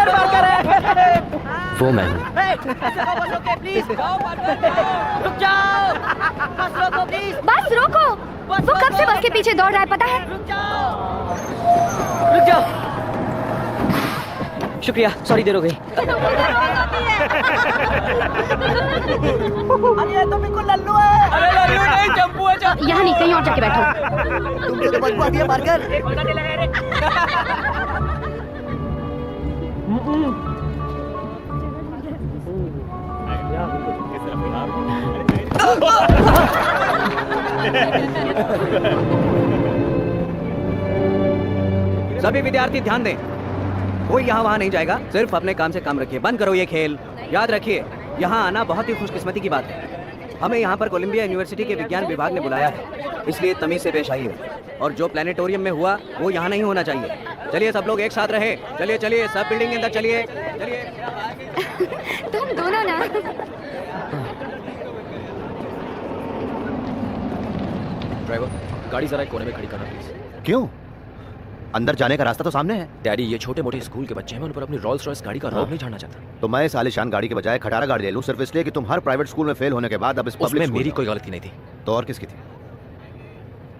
Peter Parker है। वो मैं हूँ। प्लीज रुक जाओ, बस रोको प्लीज। बस रोको। वो कब से बस के पीछे दौड़ रहा है पता है? रुक जाओ। शुक्रिया, सॉरी देर हो गई। अरे ये तो बिल्कुल लल्लू है। अरे लल्लू नहीं, चंपू है। यहाँ नहीं, कहीं और जाके बैठो। तुमसे तो बदबू आती है पार्कर। सभी विद्यार्थी ध्यान दें, कोई यहाँ वहाँ नहीं जाएगा, सिर्फ अपने काम से काम रखिए। बंद करो ये खेल। याद रखिए, यहाँ आना बहुत ही खुशकिस्मती की बात है। हमें यहाँ पर कोलंबिया यूनिवर्सिटी के विज्ञान विभाग ने बुलाया है, इसलिए तमीज से पेश आइए। और जो प्लेनेटोरियम में हुआ वो यहाँ नहीं होना चाहिए। चलिए सब लोग एक साथ रहे। चलिए चलिए, सब बिल्डिंग के अंदर चलिए। चलिए तुम दोनों ना। ड्राइवर, गाड़ी जरा एक कोने में खड़ी करना प्लीज। क्यों? अंदर जाने का रास्ता तो सामने है। डैडी, ये छोटे मोटे स्कूल के बच्चे हैं, मैं उन पर अपनी रोल्स रॉयस गाड़ी का रौब नहीं झाड़ना चाहता। तो मैं इस आलीशान गाड़ी के बजाय खटारा गाड़ी ले लूं, सिर्फ इसलिए कि तुम हर प्राइवेट स्कूल में फेल होने के बाद अब इस उसमें पब्लिक मेरी कोई गलती नहीं थी। तो और किसकी थी?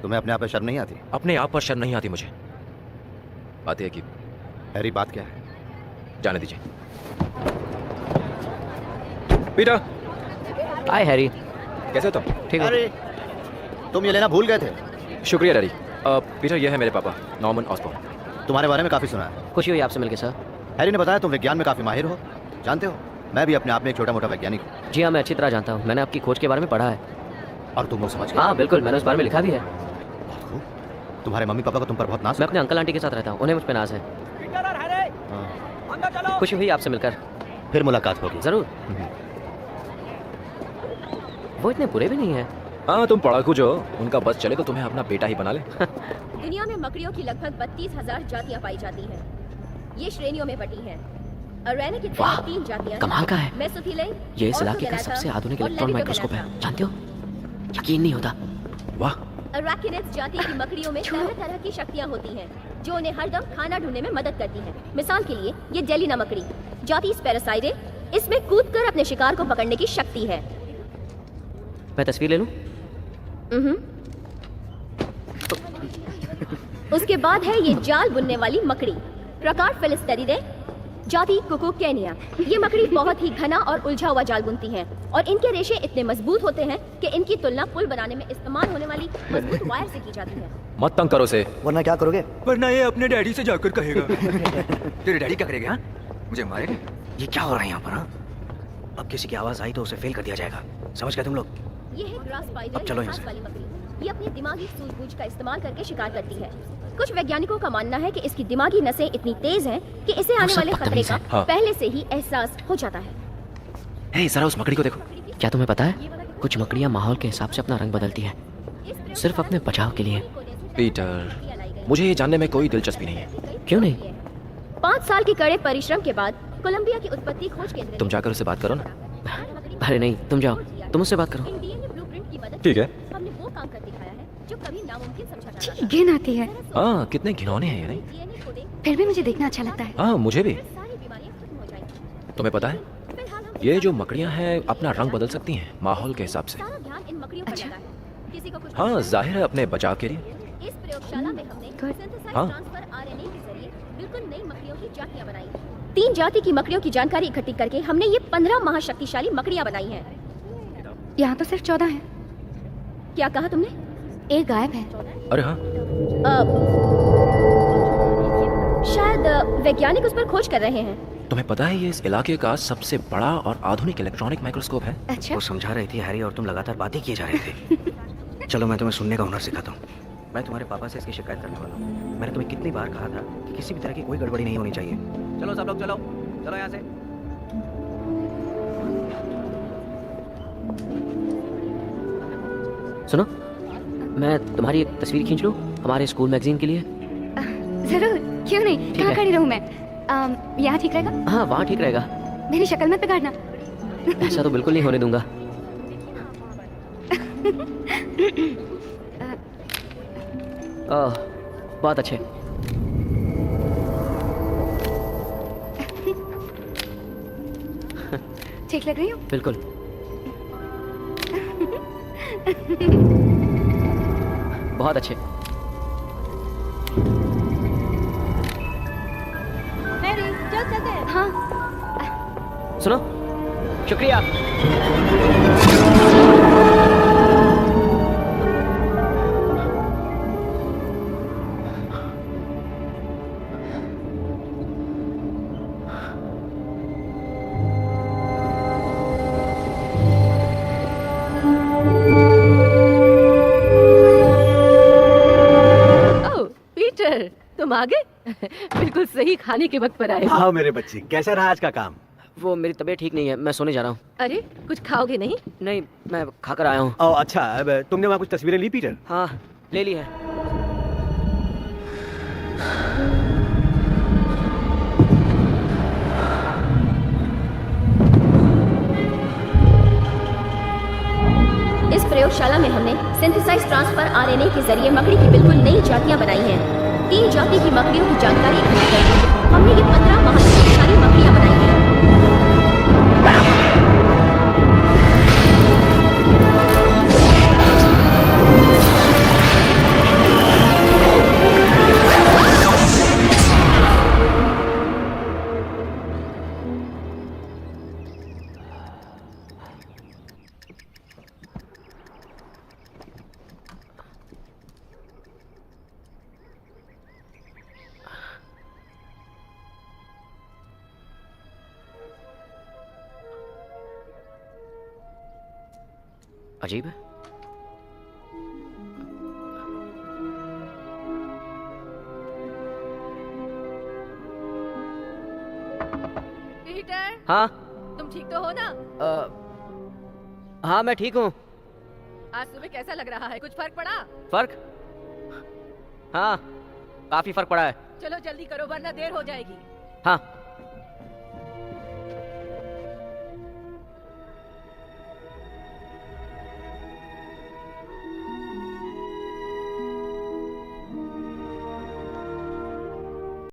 तुम्हें अपने आप पे शर्म नहीं आती? अपने आप पर शर्म नहीं आती मुझे। बात यह कि हैरी, बात क्या है? जाने दीजिए। पीटर। हाय हैरी, कैसे हो तुम? ठीक हो? अरे तुम ये लेना भूल गए थे। शुक्रिया डैडी। पीटर, ये है मेरे पापा, नॉर्मन ऑसबॉर्न। तुम्हारे बारे में काफी सुना है। खुशी हुई आपसे मिलके सर। हैरी ने बताया तुम विज्ञान में काफी माहिर हो। जानते हो, मैं भी अपने आप में एक छोटा मोटा वैज्ञानिक हूँ। जी हाँ, मैं अच्छी तरह जानता हूँ। मैंने आपकी खोज के बारे में पढ़ा है। और तुम वो समझ गए? हाँ बिल्कुल, मैंने उस बारे में लिखा भी है। बहुत खूब। तुम्हारे मम्मी पापा को तुम पर बहुत नाज मैं अपने अंकल आंटी के साथ रहता हूँ, उन्हें मुझ पर नाज है। खुशी हुई आपसे मिलकर। फिर मुलाकात होगी जरूर। वो इतने बुरे भी नहीं है। हाँ, तुम पढ़ाकू जो, उनका बस चले तो तुम्हें अपना बेटा ही बना ले। दुनिया में मकड़ियों की लगभग 32,000 जातियां पाई जाती हैं। ये श्रेणियों में बटी हैं। अरेनिक की वाह, 3 जातियां कमाल का है। मेसोफिले, ये इस इलाके का सबसे आधुनिक इलेक्ट्रॉन माइक्रोस्कोप है, जानते हो? यकीन नहीं होता। वाह। अराकिनिड्स जाति की मकड़ियों में तरह तरह की शक्तियां होती हैं जो उन्हें हरदम खाना ढूंढने में मदद करती हैं। मिसाल के लिए ये जेलिना मकड़ी जाति स्पेरोसाइडे, इसमें कूदकर अपने शिकार को पकड़ने की शक्ति है। मैं तस्वीर ले लूं? उसके बाद है ये जाल बुनने वाली मकड़ी, प्रकार फिलिस्टेरिडे, जाति कुकुकेनिया। ये मकड़ी बहुत ही घना और उलझा हुआ जाल बुनती हैं और इनके रेशे इतने मजबूत होते हैं कि इनकी तुलना पुल बनाने में इस्तेमाल होने वाली मजबूत वायर से की जाती है। मत तंग करो से। वरना क्या करोगे? वरना ये अपने डैडी से जाकर कहेगा। तेरे डैडी क्या करेगा? मुझे मारेगा। ये क्या हो रहा है यहाँ पर? हाँ, अब किसी की आवाज आई तो उसे फेल कर दिया जाएगा। समझ गए तुम लोग? ये है ग्रास स्पाइडर, अब चलो या यहाँ घास से। वाली मकड़ी। ये अपनी दिमागी सूझबूझ का इस्तेमाल करके शिकार करती है। कुछ वैज्ञानिकों का मानना है कि इसकी दिमागी नसें इतनी तेज हैं कि इसे आने सब वाले खतरे बदतमीज का हैं। हाँ। पहले से ही एहसास हो जाता है। हे, जरा उस मकड़ी को देखो। क्या तुम्हें पता है, कुछ मकड़ियाँ माहौल के हिसाब से अपना रंग बदलती हैं, सिर्फ अपने बचाव के लिए। पीटर, मुझे ये जानने में कोई दिलचस्पी नहीं है। क्यों नहीं? 5 साल के कड़े परिश्रम के बाद कोलंबिया की उत्पत्ति खोज केंद्र तुम जाकर उससे बात करो ना। अरे नहीं, तुम जाओ, तुम उससे बात करो। ठीक है। हमने वो काम कर दिखाया है जो कभी नामुमकिन समझा जाता था। घिन आती है, हाँ, कितने घिनौने हैं ये नहीं? DNA कोडिंग फिर भी मुझे देखना अच्छा लगता है। हाँ, मुझे भी। सारी बीमारियां खत्म हो जाएंगी। तुम्हें पता है, फिलहाल हम ये जो मकड़ियाँ हैं अपना रंग बदल सकती हैं माहौल के हिसाब से। सारा ध्यान इन मकड़ियों पर अच्छा। लगा है। किसी को कुछ हाँ, जाहिर है अपने बचाव के लिए। इस प्रयोगशाला में हमने Good. सिंथेसाइज्ड हाँ। ट्रांसफर आरएनए के जरिए बिल्कुल नई मकड़ियों की जातियां बनाई। 3 जाति की मकड़ियों की जानकारी इकट्ठी करके हमने ये 15 महाशक्तिशाली मकड़ियां बनाई हैं। यहाँ तो सिर्फ 14 है, क्या कहा तुमने? एक गायब है। अरे हाँ, शायद वैज्ञानिक उस पर खोज कर रहे हैं। तुम्हें पता है ये इस इलाके का सबसे बड़ा और आधुनिक इलेक्ट्रॉनिक माइक्रोस्कोप है। अच्छा, वो समझा रही थी हैरी और तुम लगातार बातें किए जा रहे थे। चलो मैं तुम्हें सुनने का हुनर सिखाता हूँ। मैं तुम्हारे पापा से इसकी शिकायत करने वाला हूँ। मैंने तुम्हें कितनी बार कहा था कि किसी भी तरह की कोई गड़बड़ी नहीं होनी चाहिए। चलो सब लोग, चलो चलो यहाँ से। सुनो, मैं तुम्हारी एक तस्वीर खींच लूं हमारे स्कूल मैगजीन के लिए? जरूर, क्यों नहीं। ठीक कहाँ है। खड़ी रहूँ मैं? यहाँ ठीक रहेगा? हाँ, वहाँ ठीक रहेगा। मेरी शक्ल मत बिगाड़ना। ऐसा तो बिल्कुल नहीं होने दूंगा। ओह, बहुत अच्छे। ठीक लग रही हूँ? बिल्कुल। बहुत अच्छे। मैरी, चल चलते हैं। हाँ। सुनो, शुक्रिया। ओह, पीटर, तुम आ गए? बिल्कुल सही खाने के वक्त पर आए। हाँ मेरे बच्चे, कैसा रहा आज का काम? वो मेरी तबीयत ठीक नहीं है, मैं सोने जा रहा हूँ। अरे, कुछ खाओगे नहीं? नहीं, मैं खाकर आया हूँ। ओह अच्छा, अब तुमने वहाँ कुछ तस्वीरें ली पीटर? हाँ, ले ली है। इस प्रयोगशाला में हमने सिंथेसाइज ट्रांसफर आरएनए के जरिए मकड़ी की बिल्कुल नई जातियां बनाई हैं। 3 जाति की मकड़ियों की जानकारी इकट्ठी करके हमने ये 15 महाशक्तिशाली मकड़ियां बनाई हैं। अजीब है। पीटर, हाँ। तुम ठीक तो हो ना? हाँ, मैं ठीक हूँ। आज सुबह कैसा लग रहा है? कुछ फर्क पड़ा? फर्क? हाँ, काफी फर्क पड़ा है। चलो जल्दी करो वरना देर हो जाएगी। हाँ।